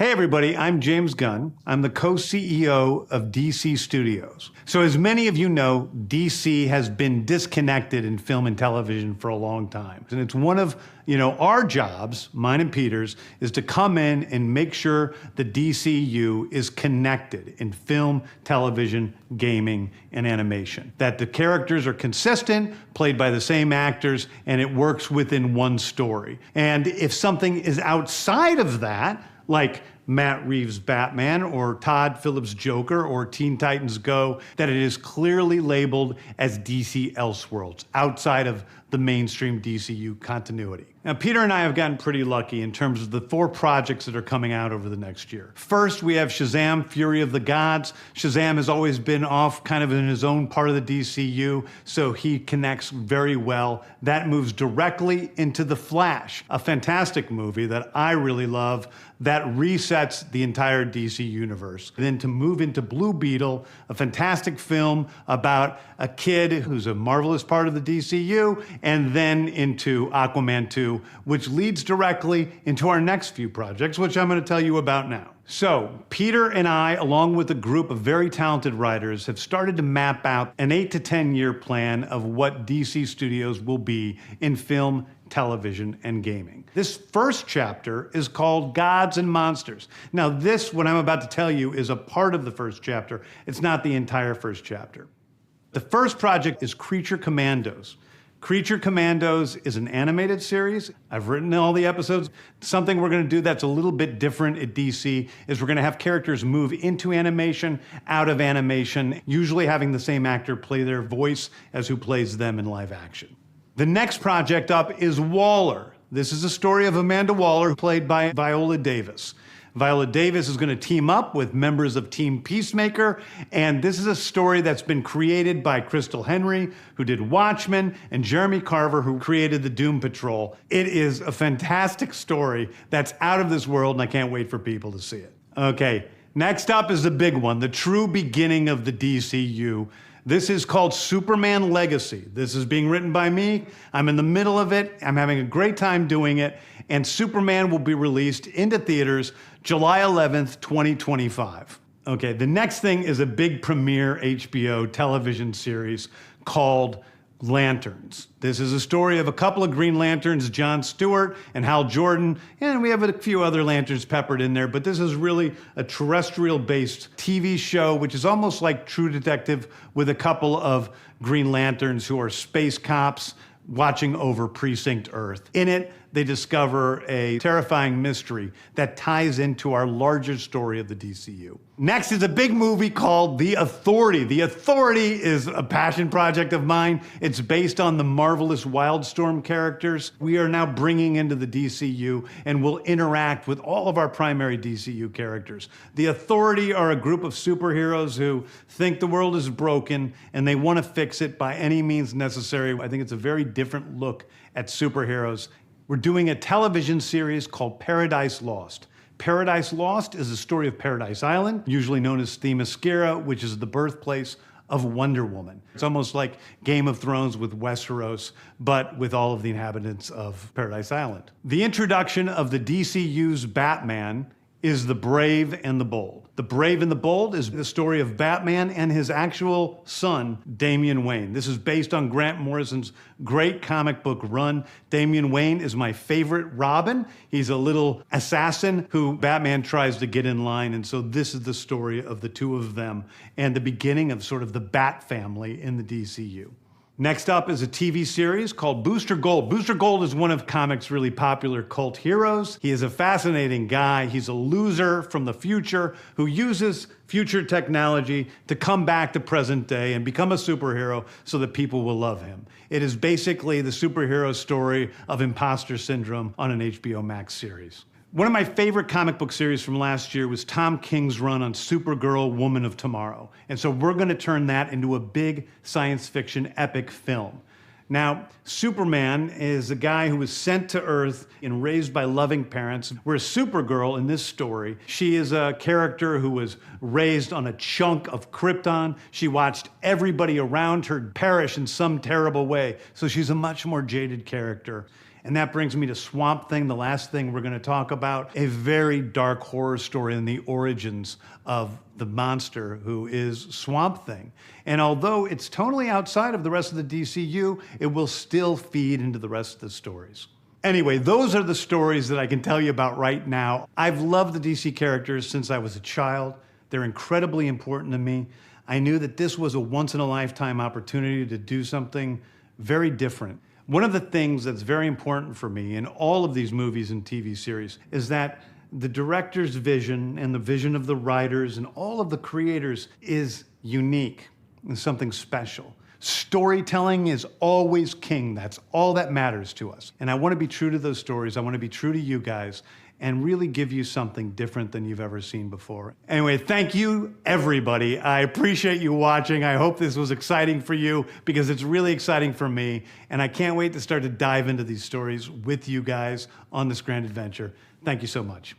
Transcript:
Hey everybody, I'm James Gunn. I'm the co-CEO of DC Studios. So as many of you know, DC has been disconnected in film and television for a long time. And it's one of, our jobs, mine and Peter's, is to come in and make sure the DCU is connected in film, television, gaming, and animation. That the characters are consistent, played by the same actors, and it works within one story. And if something is outside of that, like Matt Reeves' Batman or Todd Phillips' Joker or Teen Titans Go, that it is clearly labeled as DC Elseworlds, outside of the mainstream DCU continuity. Now, Peter and I have gotten pretty lucky in terms of the 4 projects that are coming out over the next year. First, we have Shazam! Fury of the Gods. Shazam has always been off kind of in his own part of the DCU, so he connects very well. That moves directly into The Flash, a fantastic movie that I really love that resets the entire DC universe. And then to move into Blue Beetle, a fantastic film about a kid who's a marvelous part of the DCU, and then into Aquaman 2, which leads directly into our next few projects, which I'm going to tell you about now. So, Peter and I, along with a group of very talented writers, have started to map out an 8 to 10 year plan of what DC Studios will be in film, television, and gaming. This first chapter is called Gods and Monsters. Now, this, what I'm about to tell you, is a part of the first chapter. It's not the entire first chapter. The first project is Creature Commandos. Creature Commandos is an animated series. I've written all the episodes. Something we're going to do that's a little bit different at DC is we're going to have characters move into animation, out of animation, usually having the same actor play their voice as who plays them in live action. The next project up is Waller. This is a story of Amanda Waller, played by Viola Davis. Viola Davis is going to team up with members of Team Peacemaker, and this is a story that's been created by Crystal Henry, who did Watchmen, and Jeremy Carver, who created the Doom Patrol. It is a fantastic story that's out of this world, and I can't wait for people to see it. Okay, next up is the big one, the true beginning of the DCU. This is called Superman Legacy. This is being written by me. I'm in the middle of it. I'm having a great time doing it. And Superman will be released into theaters July 11th, 2025. Okay, the next thing is a big premiere HBO television series called Lanterns. This is a story of a couple of Green Lanterns, John Stewart and Hal Jordan, and we have a few other Lanterns peppered in there, but this is really a terrestrial-based TV show, which is almost like True Detective with a couple of Green Lanterns who are space cops watching over Precinct Earth. In it, they discover a terrifying mystery that ties into our larger story of the DCU. Next is a big movie called The Authority. The Authority is a passion project of mine. It's based on the marvelous Wildstorm characters we are now bringing into the DCU and will interact with all of our primary DCU characters. The Authority are a group of superheroes who think the world is broken and they want to fix it by any means necessary. I think it's a very different look at superheroes. We're doing a television series called Paradise Lost. Paradise Lost is the story of Paradise Island, usually known as Themyscira, which is the birthplace of Wonder Woman. It's almost like Game of Thrones with Westeros, but with all of the inhabitants of Paradise Island. The introduction of the DCU's Batman is The Brave and the Bold. The Brave and the Bold is the story of Batman and his actual son, Damian Wayne. This is based on Grant Morrison's great comic book run. Damian Wayne is my favorite Robin. He's a little assassin who Batman tries to get in line, and so this is the story of the two of them and the beginning of sort of the Bat family in the DCU. Next up is a TV series called Booster Gold. Booster Gold is one of comics' really popular cult heroes. He is a fascinating guy. He's a loser from the future who uses future technology to come back to present day and become a superhero so that people will love him. It is basically the superhero story of imposter syndrome on an HBO Max series. One of my favorite comic book series from last year was Tom King's run on Supergirl, Woman of Tomorrow. And so we're going to turn that into a big science fiction epic film. Now, Superman is a guy who was sent to Earth and raised by loving parents, whereas Supergirl in this story, she is a character who was raised on a chunk of Krypton. She watched everybody around her perish in some terrible way, so she's a much more jaded character. And that brings me to Swamp Thing, the last thing we're going to talk about, a very dark horror story in the origins of the monster who is Swamp Thing. And although it's totally outside of the rest of the DCU, it will still feed into the rest of the stories. Anyway, those are the stories that I can tell you about right now. I've loved the DC characters since I was a child. They're incredibly important to me. I knew that this was a once-in-a-lifetime opportunity to do something very different. One of the things that's very important for me in all of these movies and TV series is that the director's vision and the vision of the writers and all of the creators is unique and something special. Storytelling is always king. That's all that matters to us. And I want to be true to those stories. I want to be true to you guys and really give you something different than you've ever seen before. Anyway, thank you, everybody. I appreciate you watching. I hope this was exciting for you because it's really exciting for me. And I can't wait to start to dive into these stories with you guys on this grand adventure. Thank you so much.